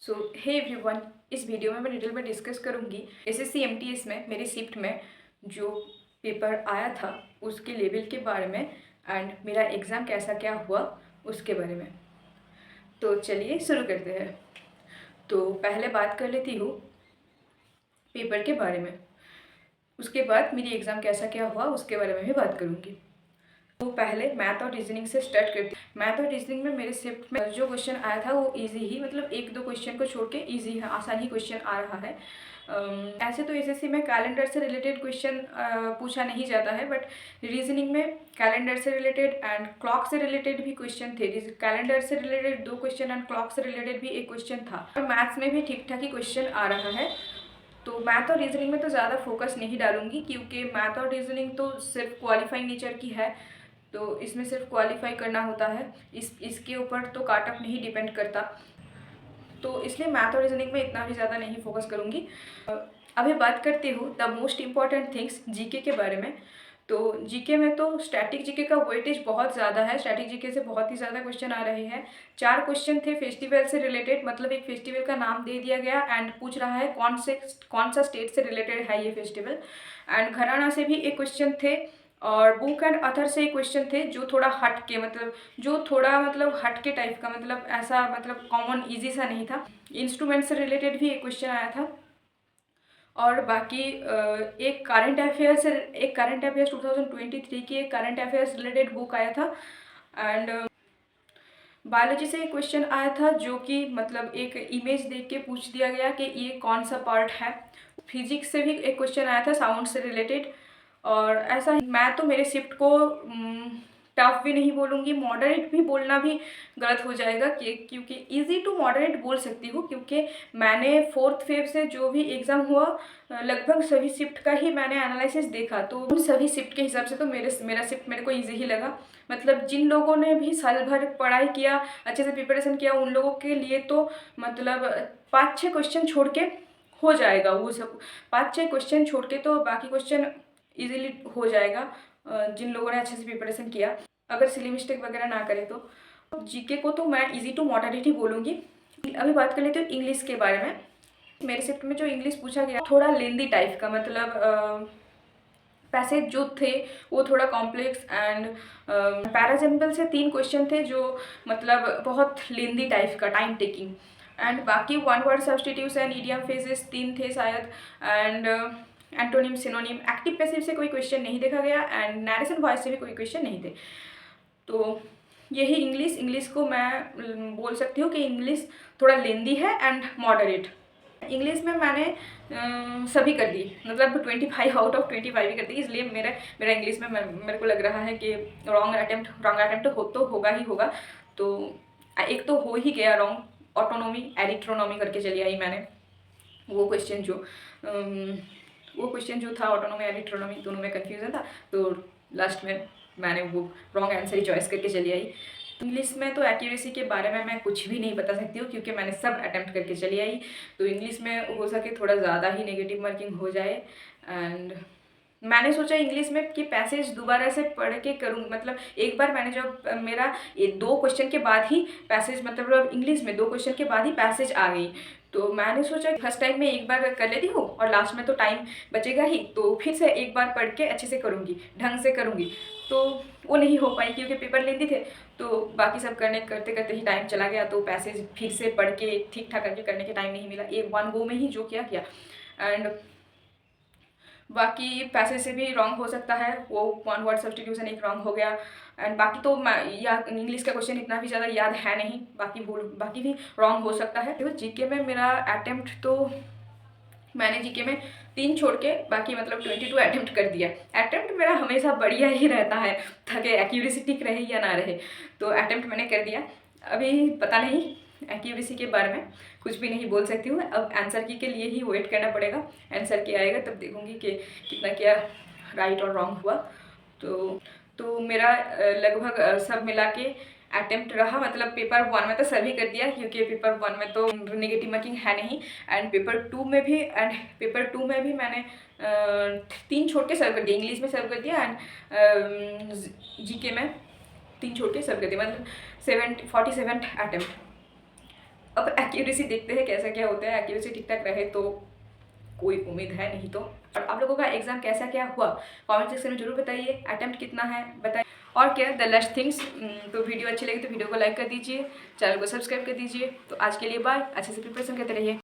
सो hey everyone, इस video में मैं डिटेल में डिस्कस करूँगी एसएससी एमटीएस में मेरी शिफ्ट में जो पेपर आया था उसके लेवल के बारे में एंड मेरा एग्ज़ाम कैसा क्या हुआ उसके बारे में। तो चलिए शुरू करते हैं। तो पहले बात कर लेती हूँ पेपर के बारे में, उसके बाद मेरी एग्ज़ाम कैसा क्या हुआ उसके बारे में भी बात करूँगी। तो पहले मैथ और रीजनिंग से स्टार्ट करती हूँ। मैथ और रीजनिंग में मेरे शिफ्ट में जो क्वेश्चन आया था वो इजी ही, मतलब एक दो क्वेश्चन को छोड़ के इजी है, आसान ही क्वेश्चन आ रहा है। ऐसे तो एसएससी में कैलेंडर से रिलेटेड क्वेश्चन पूछा नहीं जाता है, बट रीजनिंग में कैलेंडर से रिलेटेड एंड क्लॉक से रिलेटेड भी क्वेश्चन थे। कैलेंडर से रिलेटेड 2 क्वेश्चन एंड क्लॉक से रिलेटेड भी 1 क्वेश्चन था। और मैथ्स में भी ठीक ठाक ही क्वेश्चन आ रहा है। तो मैथ और रीजनिंग में तो ज़्यादा फोकस नहीं डालूंगी, क्योंकि मैथ और रीजनिंग तो सिर्फ क्वालिफाइंग नेचर की है, तो इसमें सिर्फ क्वालिफाई करना होता है। इसके ऊपर तो काट ऑफ नहीं डिपेंड करता, तो इसलिए मैथ और रीजनिंग में इतना भी ज़्यादा नहीं फोकस करूँगी। अभी बात करती हूँ the most important things GK के बारे में। तो जीके में तो स्टैटिक जीके का वेटेज बहुत ज़्यादा है। स्टैटिक जीके से बहुत ही ज़्यादा क्वेश्चन आ रहे हैं। 4 क्वेश्चन थे फेस्टिवल से रिलेटेड, मतलब एक फेस्टिवल का नाम दे दिया गया एंड पूछ रहा है कौन सा स्टेट से रिलेटेड है ये फेस्टिवल। एंड घराना से भी एक क्वेश्चन थे और बुक एंड अथर से एक क्वेश्चन थे जो थोड़ा हट के, मतलब जो थोड़ा मतलब हट के टाइप का, मतलब ऐसा मतलब कॉमन ईजी सा नहीं था। इंस्ट्रूमेंट से रिलेटेड भी एक क्वेश्चन आया था। और बाकी एक करंट अफेयर्स 2023 की एक करंट अफेयर्स रिलेटेड बुक आया था। एंड बायोलॉजी से एक क्वेश्चन आया था जो कि मतलब एक इमेज देख के पूछ दिया गया कि ये कौन सा पार्ट है। फिजिक्स से भी एक क्वेश्चन आया था साउंड से रिलेटेड। और ऐसा ही मैं तो मेरे शिफ्ट को टफ भी नहीं बोलूँगी, मॉडरेट भी बोलना भी गलत हो जाएगा, क्योंकि इजी टू मॉडरेट बोल सकती हूँ, क्योंकि मैंने 4th फेब से जो भी एग्ज़ाम हुआ लगभग सभी शिफ्ट का ही मैंने एनालिसिस देखा, तो उन सभी शिफ्ट के हिसाब से तो मेरा शिफ्ट मेरे को ईजी ही लगा। मतलब जिन लोगों ने भी साल भर पढ़ाई किया, अच्छे से प्रिपरेशन किया, उन लोगों के लिए तो मतलब 5-6 क्वेश्चन छोड़ के हो जाएगा। वो सब 5-6 क्वेश्चन छोड़ के तो बाकी क्वेश्चन इजीली हो जाएगा जिन लोगों ने अच्छे से प्रिपरेशन किया, अगर सिली मिस्टेक वगैरह ना करे तो। जीके को तो मैं इजी टू मॉडरेट ही बोलूँगी। अभी बात कर लेती हूँ इंग्लिश के बारे में। मेरे शिफ्ट में जो इंग्लिश पूछा गया थोड़ा लेंदी टाइप का, मतलब पैसेज जो थे वो थोड़ा कॉम्प्लेक्स एंड पैराजेम्बल से 3 क्वेश्चन थे जो मतलब बहुत लेंदी टाइप का, टाइम टेकिंग। एंड बाकी 1 वर्ड सब्स्टिट्यूशन, इडियम फ्रेजेस 3 थे शायद। And antonym, synonym, active passive से कोई क्वेश्चन नहीं देखा गया एंड नैरेशन वॉइस से भी कोई क्वेश्चन नहीं थे। तो यही इंग्लिश को मैं बोल सकती हूँ कि इंग्लिश थोड़ा लेंदी है एंड मॉडरेट। इंग्लिश में मैंने सभी कर दी, मतलब 25 आउट ऑफ 25 ही कर दी, इसलिए मेरा इंग्लिश में मेरे को लग रहा है कि रॉन्ग अटेम्प्ट होगा ही होगा। तो एक तो हो ही गया रॉन्ग, ऑटोनॉमी एरिथ्रोनॉमी करके चली आई मैंने। वो क्वेश्चन जो था ऑटोनॉमी एरिथ्रोनॉमी, दोनों में कन्फ्यूज़न था, तो लास्ट में मैंने वो रॉन्ग आंसर ही चॉइस करके चली आई। इंग्लिश में तो एक्यूरेसी के बारे में मैं कुछ भी नहीं बता सकती हूँ, क्योंकि मैंने सब अटेम्प्ट करके चली आई। तो इंग्लिश में हो सके थोड़ा ज़्यादा ही नेगेटिव मार्किंग हो जाए। एंड मैंने सोचा इंग्लिश में कि पैसेज दोबारा से पढ़ के करूँ, मतलब एक बार मैंने जब मेरा ये 2 क्वेश्चन के बाद ही पैसेज, मतलब इंग्लिश में 2 क्वेश्चन के बाद ही पैसेज आ गई, तो मैंने सोचा फर्स्ट टाइम में एक बार कर लेती हूँ और लास्ट में तो टाइम बचेगा ही, तो फिर से एक बार पढ़ के अच्छे से करूँगी, ढंग से करूँगी। तो वो नहीं हो पाई क्योंकि पेपर लेंदी थे, तो बाकी सब करते करते ही टाइम चला गया, तो पैसेज फिर से पढ़ के ठीक ठाक करके करने के टाइम नहीं मिला, एक 1 गो में ही जो किया। एंड बाकी पैसेज से भी रॉन्ग हो सकता है, वो 1 वर्ड सब्स्टिट्यूशन एक रॉन्ग हो गया। एंड बाकी तो या इंग्लिश का क्वेश्चन इतना भी ज़्यादा याद है नहीं, बाकी भी रॉन्ग हो सकता है। तो जीके में मेरा अटेम्प्ट तो मैंने जीके में 3 छोड़ के बाकी मतलब 22 अटेम्प्ट कर दिया। अटेम्प्ट मेरा हमेशा बढ़िया ही रहता है, ताकि एक्यूरेसी ठीक रहे या ना रहे, तो अटेम्प्ट मैंने कर दिया। अभी पता नहीं एक्यूरेसी के बारे में कुछ भी नहीं बोल सकती हूँ, अब आंसर की के लिए ही वेट करना पड़ेगा। आंसर की आएगा तब देखूँगी कि कितना क्या राइट और रॉन्ग हुआ। तो मेरा लगभग सब मिला के अटेम्प्ट रहा, मतलब पेपर 1 में तो सभी कर दिया, क्योंकि पेपर 1 में तो नेगेटिव मार्किंग है नहीं। एंड पेपर 2 में भी मैंने 3 छोड़ के सर्व कर दिया, इंग्लिश में सर्व कर दिया एंड जीके में 3 छोड़ के सर्व कर दिया, मतलब 47 अटेम्प्ट। अब एक्यूरेसी देखते हैं कैसा क्या होता है। एक्यूरेसी ठीक ठाक रहे तो कोई उम्मीद है, नहीं तो। और आप लोगों का एग्जाम कैसा क्या हुआ कमेंट सेक्शन में जरूर बताइए। अटेम्प्ट कितना है बताइए। और क्या द लास्ट थिंग्स। तो वीडियो अच्छी लगी तो वीडियो को लाइक कर दीजिए, चैनल को सब्सक्राइब कर दीजिए। तो आज के लिए बाय, अच्छे से प्रिपरेशन करते रहिए।